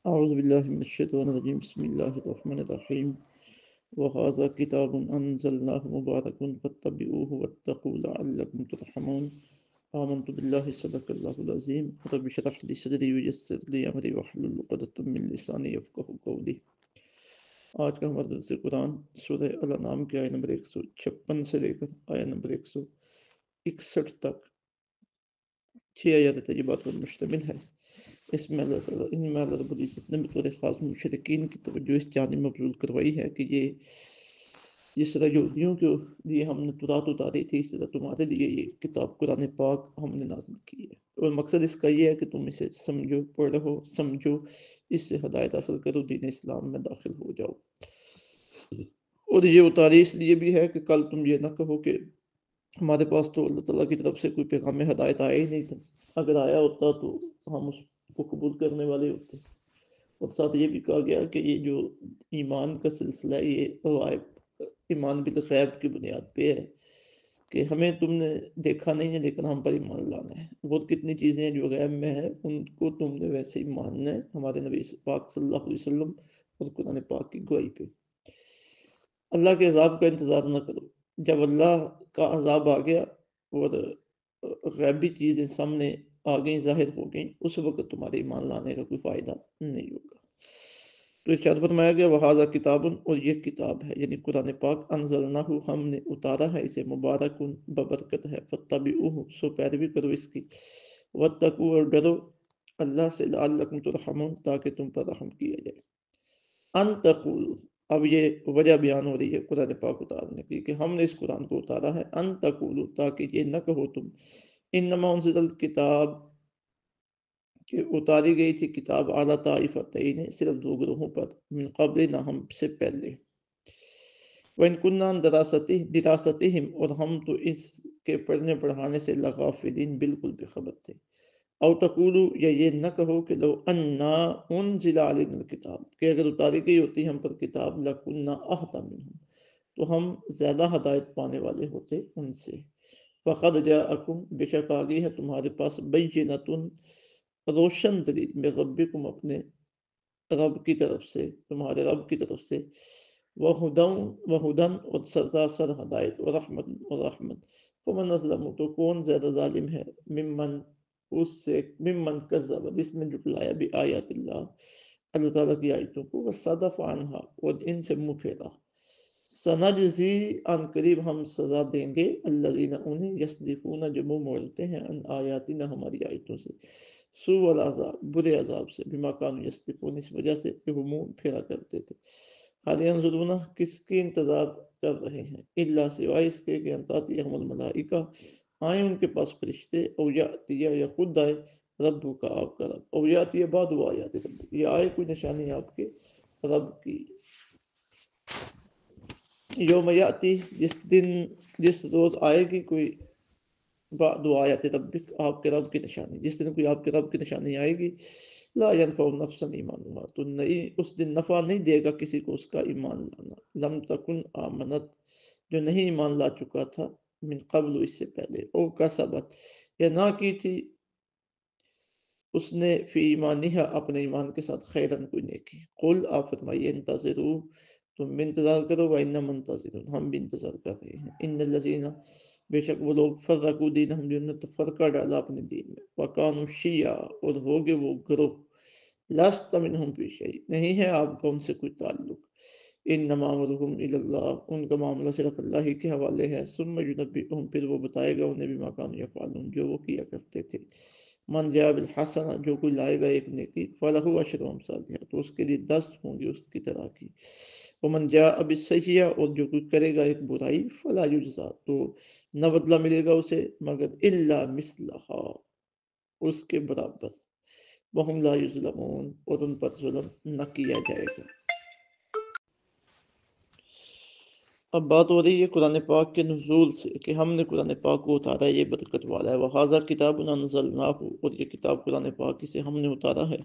اعوذ باللہ من الشیطان الرجیم بسم اللہ الرحمن الرحیم وہذا کتاب انزلناہ مبارک فاتبعوہ واتقوا لعلکم ترحمون آمنت باللہ صدق اللہ العظیم رب اشرح لی صدری ویسر لی امری واحلل عقدۃ من لسانی یفقہوا قولی۔ آج کا ہمارا درس قرآن سورہ الانعام کی آیت نمبر 156 سے لے کر آیت نمبر 161 تک 6 آیات طیبات پر مشتمل ہے۔ اس میں اللہ رب العزت نے بطور خاص مشرکین کی توجہ اس جانب مبذول کروائی ہے کہ یہ جس طرح یہودیوں کے لیے ہم نے تورات اتاری تھی، اس طرح تمہارے لیے یہ کتاب قرآن پاک ہم نے نازل کی ہے، اور مقصد اس کا یہ ہے کہ تم اسے سمجھو، پڑھو، سمجھو، اس سے ہدایت حاصل کرو، دین اسلام میں داخل ہو جاؤ۔ اور یہ اتاری اس لیے بھی ہے کہ کل تم یہ نہ کہو کہ ہمارے پاس تو اللہ تعالیٰ کی طرف سے کوئی پیغام ہدایت آیا ہی نہیں تھا، اگر آیا ہوتا تو ہم اس کو قبول کرنے والے ہوتے۔ اور ساتھ یہ بھی کہا گیا کہ یہ جو ایمان کا سلسلہ ہے، یہ غائب ایمان بالغیب کی بنیاد پہ ہے کہ ہمیں تم نے دیکھا نہیں ہے لیکن ہم پر ایمان لانا ہے۔ بہت کتنی چیزیں ہیں جو غیب میں ہیں، ان کو تم نے ویسے ہی ماننا ہے ہمارے نبی پاک صلی اللہ علیہ وسلم اور قرآن پاک کی گواہی پہ۔ اللہ کے عذاب کا انتظار نہ کرو، جب اللہ کا عذاب آ گیا اور غیبی چیزیں سامنے آ گئیں، ظاہر ہو گئیں، اس وقت تمہارے ایمان لانے کا کوئی فائدہ نہیں ہوگا۔ تو ارشاد فرمایا گیا وہذا کتاب، اور یہ کتاب ہے یعنی قرآن پاک، انزلناہ ہم نے اتارا ہے اسے، مبارک ببرکت ہے، فاتبعوہ سو پیروی کرو اس کی، واتقوا اور ڈرو اللہ سے، لعلکم ترحمون تاکہ تم پر رحم کیا جائے۔ ان تقولوا، اب یہ وجہ بیان ہو رہی ہے قرآن پاک اتارنے کی کہ ہم نے اس قرآن کو اتارا ہے، ان تقولوا تاکہ یہ نہ کہو تم، انما انزل الکتاب کہ اتاری گئی تھی کتاب اعلیٰ طائفتین صرف دو گروہوں پر، من قبل نہ ہم سے پہلے، وَإِن كُنَّا عَن دراستہم اور ہم تو اس کے پڑھنے پڑھانے سے لغافلین بالکل بے خبر تھے، او تقولوا یا یہ نہ کہو کہ لو انا انزل علینا الکتاب کہ اگر اتاری گئی ہوتی ہم پر کتاب، لکنا اہدی منہم تو ہم زیادہ ہدایت پانے والے ہوتے ان سے، فقد جاءکم بے شک آ گئی ہے تمہارے پاس، بینۃ روشن دلیل، میں ربکم اپنے رب کی طرف سے، تمہارے رب کی طرف سے، وہدن اور سراسر ہدایت، ورحمت اور رحمت، فمن اظلم تو کون زیادہ ظالم ہے، ممن اس سے، ممن کذب جس نے جھٹلایا بھی آیات اللہ اللہ تعالیٰ کی آیتوں کو، وصدف عنہا اور ان سے منہ پھیرا، سنجزی ان قریب ہم سزا دیں گے، الذین انہیں، یصدفون جو منہ موڑتے ہیں، ان آیاتنا ہماری آیتوں سے، سوء العذاب برے عذاب سے، بما کانوا یصدفون اس وجہ سے کہ وہ منہ پھیرا کرتے تھے، حال ینظرون کس کی انتظار کر رہے ہیں، الا سوائے اس کے کہ ان تاتیہم الملائکہ آئیں ان کے پاس فرشتے، او یاتیا یا خود آئے رب کا آپ کا رب، او یاتیا بعد آیات رب یہ آئے کوئی نشانی آپ کے رب کی، یوم یاتی جس دن جس روز آئے گی کوئی بعد آیات ربک آپ کے رب کی نشانی، جس دن کوئی آپ کے رب کی نشانی آئے گی، لا ينفع نفسا ایمانها تو نہیں اس دن نفع نہیں دے گا کسی کو اس کا ایمان لانا، لم تکن آمنت جو نہیں ایمان لا چکا تھا، من قبل اس سے پہلے، او کسبت یا نہ کی تھی اس نے فی ایمانہا اپنے ایمان کے ساتھ خیرن کوئی نیکی، قل آپ فرمائیے انتظروا تم بھی انتظار کرو، وَإِنَّا مُنتَظِرُونَ ہم بھی انتظار کر رہے ہیں، ان الذین بے شک وہ لوگ فرقوا دینہم جنہوں نے تفرقہ ڈالا اپنے دین میں، وَكَانُوا شِيَّعًا اور ہوگے وہ گروہ، لست منہم فی شیء نہیں ہے آپ کا ان سے کوئی تعلق، انما امرهم الی اللہ ان کا معاملہ صرف اللہ ہی کے حوالے ہے، ثم ینبئہم پھر وہ بتائے گا انہیں بما کانوا یفعلون جو وہ کیا کرتے تھے، من جاء بالحسنہ جو کوئی لائے گا ایک نیکی، فلہ عشر امثالها تو اس کے لیے 10 ہوں گی اس کی طرح کی، ومن جاء بالسیئہ اور جو کوئی کرے گا ایک برائی، فلا یجزا تو نہ بدلہ ملے گا اسے مگر الا مثلہا اس کے برابر، وہم لا یظلمون اور ان پر ظلم نہ کیا جائے گا۔ اب بات ہو رہی ہے قرآن پاک کے نزول سے کہ ہم نے قرآن پاک کو اتارا ہے، یہ برکت والا ہے، وہذا کتاب انزلناہ اور یہ کتاب قرآن پاک اسے ہم نے اتارا ہے،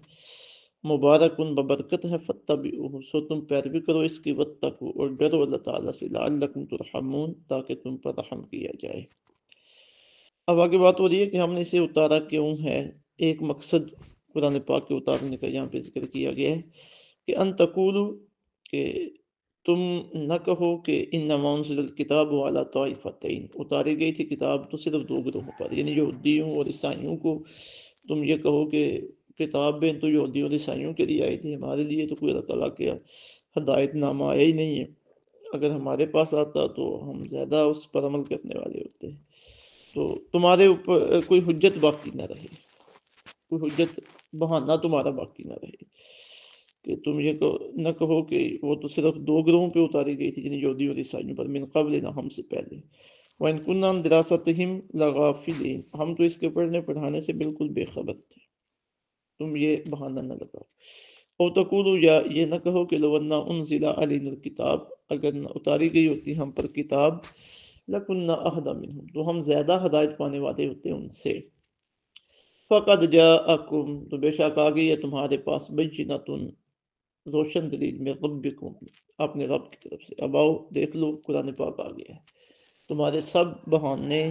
مبارک ببرکت ہے، فاتبعوہ سو تم پیروی کرو اس کی، واتقوا اور ڈرو اللہ تعالیٰ سے، لعلکم ترحمون تاکہ تم پر رحم کیا جائے۔ اب آگے بات ہو رہی ہے کہ ہم نے اسے اتارا کیوں ہے، ایک مقصد قرآن پاک کے اتارنے کا یہاں پہ ذکر کیا گیا ہے کہ ان تقولو، کہ تم نہ کہو کہ انما انزل الکتاب علی طائفتین، اتاری گئی تھی کتاب تو صرف دو گروہوں پر، یعنی یہودیوں اور عیسائیوں کو تم یہ کہو کہ کتابیں تو یہودیوں اور عیسائیوں کے لیے آئی تھی، ہمارے لیے تو کوئی اللہ تعالیٰ کا ہدایت نامہ آیا ہی نہیں ہے، اگر ہمارے پاس آتا تو ہم زیادہ اس پر عمل کرنے والے ہوتے، تو تمہارے اوپر کوئی حجت باقی نہ رہے، کوئی حجت بہانہ تمہارا باقی نہ رہے کہ تم یہ نہ کہو کہ وہ تو صرف دو گروہوں پہ اتاری گئی تھی، یعنی یہودی اور عیسائیوں پر، من قبل، نہ ہم سے پہلے، وَإِن كُنَّا عَن دِرَاسَتِهِمْ لَغَافِلِينَ، ہم تو اس کے پڑھنے پڑھانے سے بالکل بے خبر تھے، تم یہ بہانہ نہ لگاؤ۔ او تقولوا، یا یہ نہ کہو کہ لو انا انزل علینا الکتاب، اگر نہ اتاری گئی ہوتی ہم پر کتاب، لکنا اہدی منہم، تو ہم زیادہ ہدایت پانے والے ہوتے ان سے۔ فقد جاءکم، تو بے شک آ گئی ہے تمہارے پاس، بینۃ، روشن دلیل، میں ربکم، اپنے رب کی طرف سے۔ اب آؤ دیکھ لو قرآن پاک آ گیا ہے، تمہارے سب بہانے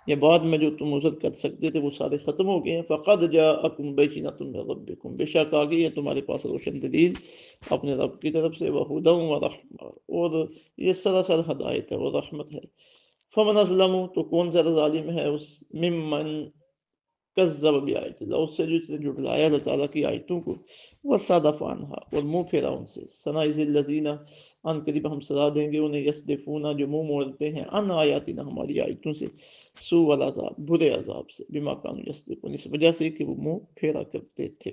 یا بعد میں جو تم عذر کر سکتے تھے وہ سارے ختم ہو گئے ہیں۔ فقد جاءکم بینۃ من ربکم، بے شک آ گئی ہے تمہارے پاس روشن دلیل اپنے رب کی طرف سے، وہدی ورحمہ، اور یہ سراسر ہدایت ہے اور رحمت ہے۔ فمن اظلم، تو کون زیادہ ظالم ہے اس ممن کذب بآیات اللہ، اس سے جس نے جھٹلایا اللہ تعالیٰ کی آیتوں کو، وصدف عنہا، اور منہ پھیرا ان سے۔ سنعجزی الذین، ان قریب ہم سزا دیں گے انہیں، یصدفون، جو منہ موڑتے ہیں، عن آیاتنا، ہماری آیتوں سے، سوء العذاب، برے عذاب سے، بما کانوا یصدفون، اس وجہ سے کہ وہ منہ پھیرا کرتے تھے۔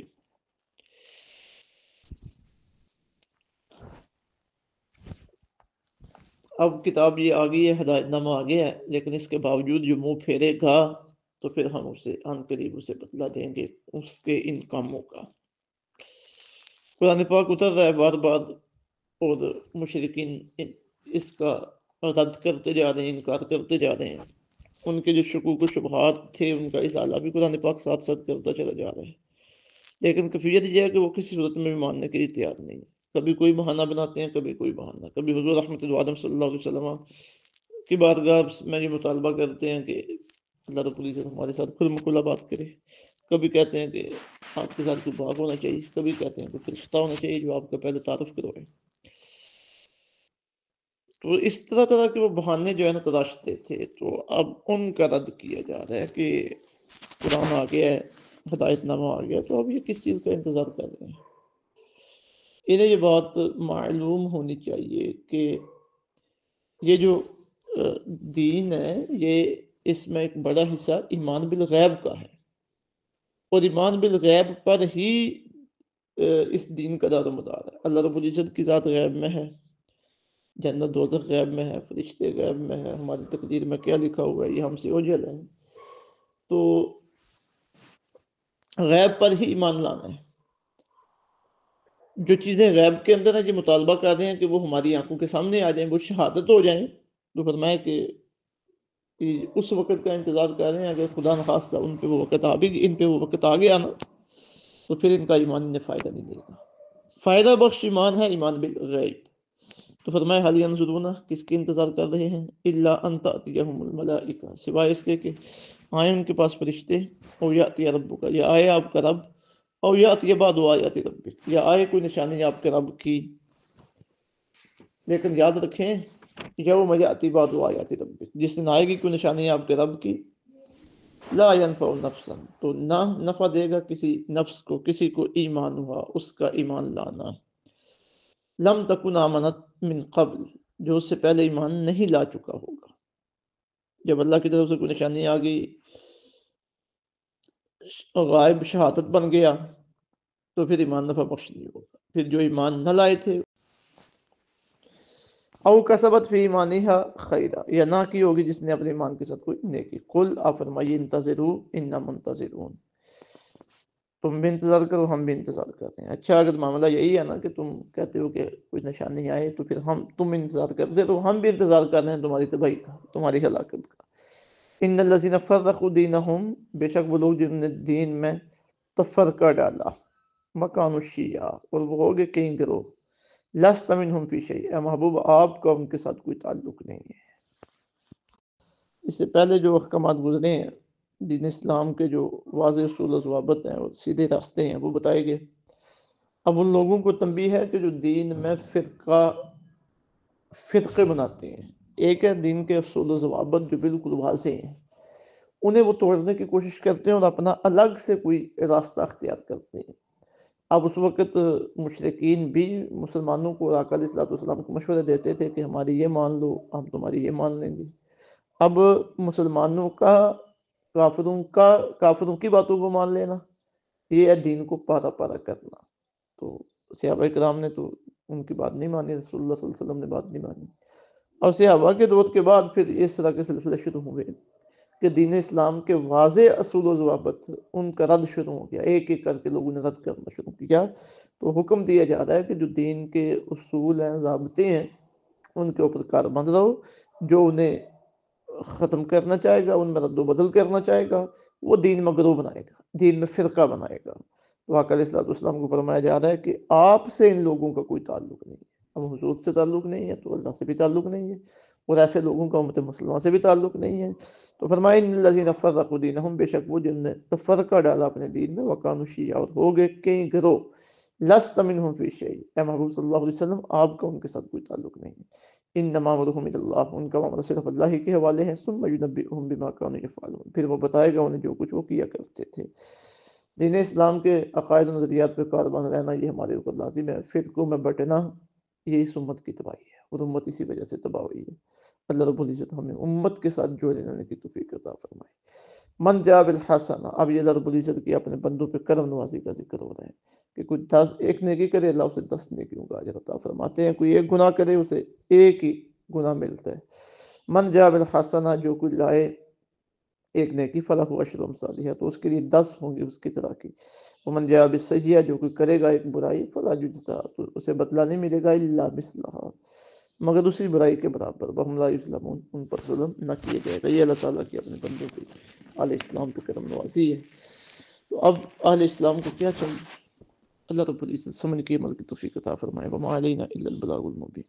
اب کتاب یہ آ گئی ہے، ہدایت نامہ آ گیا ہے، لیکن اس کے باوجود جو منہ پھیرے گا تو پھر ہم اسے عن قریب اسے بدلہ دیں گے اس کے ان کاموں کا۔ قرآن پاک اتر رہا ہے بار بار، اور مشرکین اس کا رد کرتے جا رہے ہیں، انکار کرتے جا رہے ہیں، ان کے جو شکوک و شبہات تھے ان کا ازالہ بھی قرآن پاک ساتھ ساتھ کرتا چلا جا رہا ہے، لیکن کیفیت یہ ہے کہ وہ کسی صورت میں بھی ماننے کے لیے تیار نہیں، کبھی کوئی بہانہ بناتے ہیں، کبھی کوئی بہانہ، کبھی حضور رحمت اللہ صلی اللہ علیہ وسلم کی بارگاہ میں یہ مطالبہ کرتے ہیں کہ اللہ رب العزت ہمارے ساتھ کھل مکھلا بات کرے، کبھی کہتے ہیں کہ آپ کے ساتھ کوئی باغ ہونا چاہیے، کبھی کہتے ہیں کوئی فرشتہ ہونا چاہیے جو آپ کا پہلے تعارف کروائے۔ تو اس طرح طرح کے وہ بہانے جو ہے نا تراشتے تھے، تو اب ان کا رد کیا جا رہا ہے کہ قرآن آ گیا ہے، ہدایت نامہ آ گیا، تو اب یہ کس چیز کا انتظار کر رہے ہیں؟ انہیں یہ بات معلوم ہونی چاہیے کہ یہ جو دین ہے، یہ اس میں ایک بڑا حصہ ایمان بالغیب کا ہے، اور ایمان بالغیب پر ہی اس دین کا دار و مدار ہے۔ اللہ رب العزت کی ذات غیب میں ہے، جنت دوزخ غیب میں ہے، فرشتے غیب میں ہے، ہماری تقدیر میں کیا لکھا ہوا ہے یہ ہم سے اوجھل ہے، تو غیب پر ہی ایمان لانا ہے۔ جو چیزیں غیب کے اندر ہیں، جو مطالبہ کر رہے ہیں کہ وہ ہماری آنکھوں کے سامنے آ جائیں، وہ شہادت ہو جائیں، تو فرمایا کہ اس وقت کا انتظار کر رہے ہیں، اگر خدا نخواستہ ان پہ وہ وقت آ گیا نا، تو پھر ان کا ایمان انہیں فائدہ نہیں دے گا۔ فائدہ بخش ایمان ہے ایمان بالغیب۔ تو فرمایا حال ینظرون، کس کے انتظار کر رہے ہیں، الا ان تأتیہم الملائکہ، سوائے اس کے کہ آئیں ان کے پاس فرشتے، او یأتی ربک، یا آئے آپ کا رب، او یأتی بعض آیات ربک، یا آئے کوئی نشانی آپ کے رب کی۔ لیکن یاد رکھیں، یوم یأتی بعض آیات ربک، جس دن آئے گی کوئی نشانی آپ کے رب کی، لا ينفع نفسا، تو نہ نفع دے گا کسی نفس کو، کسی کو ایمان ہوا، اس کا ایمان لانا، لم تکن آمنت من قبل، جو اس سے پہلے ایمان نہیں لا چکا ہوگا۔ جب اللہ کی طرف سے کوئی نشانی آ گئی، غائب شہادت بن گیا، تو پھر ایمان نفع بخش نہیں ہوگا۔ پھر جو ایمان نہ لائے تھے، او کسبت فی ایمانہا خیرا، یا نہ کی ہوگی جس نے اپنے ایمان کے ساتھ کوئی نیکی، قل آپ فرمائیے انتظروا انا منتظرون، تم بھی انتظار کرو ہم بھی انتظار کرتے ہیں۔ اچھا، اگر معاملہ یہی ہے نا کہ تم کہتے ہو کہ کوئی نشانی آئے تو پھر تم انتظار کرتے تو ہم بھی انتظار کر رہے ہیں تمہاری تباہی کا، تمہاری ہلاکت کا۔ ان الذین فرقوا دینہم، بے شک وہ لوگ جنہوں نے دین میں تفرقہ ڈالا، وکانوا شیعا، اور وہ ہو گئے کئی گروہ، لست منہم فی شیء، اے محبوب آپ کا ان کے ساتھ کوئی تعلق نہیں ہے۔ اس سے پہلے جو احکامات گزرے ہیں دین اسلام کے جو واضح اصول و ضوابط ہیں اور سیدھے راستے ہیں وہ بتائے گئے۔ اب ان لوگوں کو تنبیہ ہے کہ جو دین میں فرقے بناتے ہیں، ایک ہے دین کے اصول و ضوابط جو بالکل واضح ہیں، انہیں وہ توڑنے کی کوشش کرتے ہیں اور اپنا الگ سے کوئی راستہ اختیار کرتے ہیں۔ اب اس وقت مشرکین بھی مسلمانوں کو آقا علیہ الصلوۃ والسلام کو مشورے دیتے تھے کہ ہماری یہ مان لو، ہم تمہاری یہ مان لیں گے۔ اب مسلمانوں کا کافروں کی باتوں کو مان لینا، یہ ہے دین کو پارا پارا کرنا۔ تو صحابہ کرام نے تو ان کی بات نہیں مانی، رسول اللہ صلی اللہ علیہ وسلم نے بات نہیں مانی، اور صحابہ کے دور کے بعد پھر اس طرح کے سلسلے شروع ہوئے کہ دین اسلام کے واضح اصول و ضوابط ان کا رد شروع ہو گیا، ایک ایک کر کے لوگوں نے رد کرنا شروع کیا۔ تو حکم دیا جا رہا ہے کہ جو دین کے اصول ہیں، ضابطے ہیں، ان کے اوپر کاربند رہو۔ جو انہیں ختم کرنا چاہے گا، ان میں رد و بدل کرنا چاہے گا، وہ دین میں گروہ بنائے گا، دین میں فرقہ بنائے گا۔ واقع علیہ الصلوۃ والسلام کو فرمایا جا رہا ہے کہ آپ سے ان لوگوں کا کوئی تعلق نہیں ہے۔ اب حضور سے تعلق نہیں ہے تو اللہ سے بھی تعلق نہیں ہے، اور ایسے لوگوں کا امت مسلمہ سے بھی تعلق نہیں ہے۔ تو فرمایا ان الذین فرقوا دینہم، بے شک وہ جن نے تفرقہ ڈالا اپنے دین میں، وکانوا شیعا، اور ہو گئے کئی گروہ، لست منہم فی شیء، اے محبوب صلی اللہ علیہ وسلم آپ کا ان کے ساتھ کوئی تعلق نہیں ہے۔ انما امرهم الی اللہ، ان کا معاملہ صرف اللہ ہی کے حوالے ہے۔ ثم ینبئهم بما كانوا یفعلون، پھر وہ بتائے گا انہیں جو کچھ وہ کیا کرتے تھے۔ دین اسلام کے عقائد و نظریات پہ کاربند رہنا یہ ہمارے اوپر لازم ہے۔ فرقوں میں بٹنا یہ اس امت کی تباہی ہے، اور امت اسی وجہ سے تباہ ہوئی ہے۔ اللہ رب العزت ہمیں امت کے ساتھ جوڑے رہنے کی توفیق عطا فرمائے۔ من جاء بالحسنہ، اب یہ اللہ رب العزت کی اپنے بندوں پہ کرم نوازی کا ذکر ہو رہا ہے کہ کوئی ایک نیکی کرے اللہ اسے 10 نیکیوں کا اجر عطا فرماتے ہیں، کوئی ایک گناہ کرے اسے ایک ہی گناہ ملتا ہے۔ من جاء بالحسنہ، جو کوئی لائے ایک نیکی، فلہ عشر امثالها، تو اس کے لیے 10 ہوں گی اس کی طرح کی۔ ومن جاء بالسیئہ، جو کوئی کرے گا ایک برائی، فلا یجزا، تو اسے بدلہ نہیں ملے گا، الا مثلھا، مگر دوسری برائی کے برابر، وہم لا یظلمون، ان پر ظلم نہ کیے جائے گا۔ یہ اللہ تعالیٰ کی اپنے بندوں کی اہل اسلام پہ کرم نوازی ہے۔ تو اب اہل اسلام کو کیا چاہیے؟ اللہ رب العزت سمجھ کے عمل کی توفیق عطا فرمائے۔ وما علینا الا البلاغ المبین۔